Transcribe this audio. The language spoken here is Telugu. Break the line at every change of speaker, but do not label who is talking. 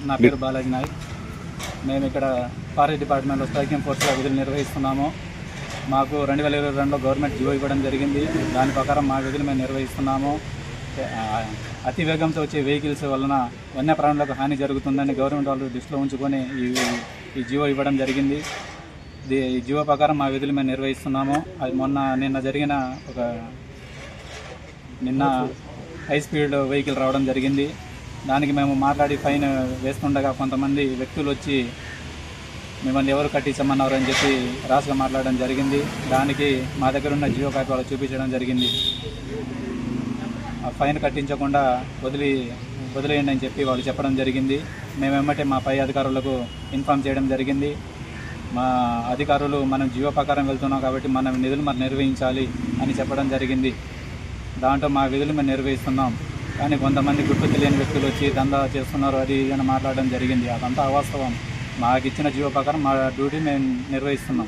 నా పేరు బాలాజీ నాయక్. మేము ఇక్కడ ఫారెస్ట్ డిపార్ట్మెంట్లో స్ట్రైకింగ్ ఫోర్స్లో విధులు నిర్వహిస్తున్నాము. మాకు 2022లో గవర్నమెంట్ జీవో ఇవ్వడం జరిగింది. దాని ప్రకారం మా విధులు మేము నిర్వహిస్తున్నాము. అతి వేగంతో వచ్చే వెహికల్స్ వలన వన్యప్రాణులకు హాని జరుగుతుందని గవర్నమెంట్ వాళ్ళు దృష్టిలో ఉంచుకొని ఈ జీవో ఇవ్వడం జరిగింది. ఈ జీవో ప్రకారం మా విధులు మేము నిర్వహిస్తున్నాము. అది నిన్న హై స్పీడ్ వెహికల్ రావడం జరిగింది. దానికి మేము మాట్లాడి ఫైన్ వేస్తుండగా కొంతమంది వ్యక్తులు వచ్చి మిమ్మల్ని ఎవరు కట్టించమన్నారు అని చెప్పి రాసుగా మాట్లాడడం జరిగింది. దానికి మా దగ్గర ఉన్న జియో కాపీ వాళ్ళకి చూపించడం జరిగింది. ఆ ఫైన్ కట్టించకుండా వదిలేయండి అని చెప్పి వాళ్ళు చెప్పడం జరిగింది. మేము వెంబటే మా పై అధికారులకు ఇన్ఫామ్ చేయడం జరిగింది. మా అధికారులు మనం జియో ప్రకారం వెళ్తున్నాం కాబట్టి మనం నిధులు మరి నిర్వహించాలి అని చెప్పడం జరిగింది. దాంట్లో మా విధులు మేము నిర్వహిస్తున్నాం. కానీ కొంతమంది గుర్తు తెలియని వ్యక్తులు వచ్చి దందా చేస్తున్నారు అది అని మాట్లాడడం జరిగింది. అదంతా అవాస్తవం. మాకు ఇచ్చిన జీవో ప్రకారం మా డ్యూటీ మేము నిర్వహిస్తున్నాం.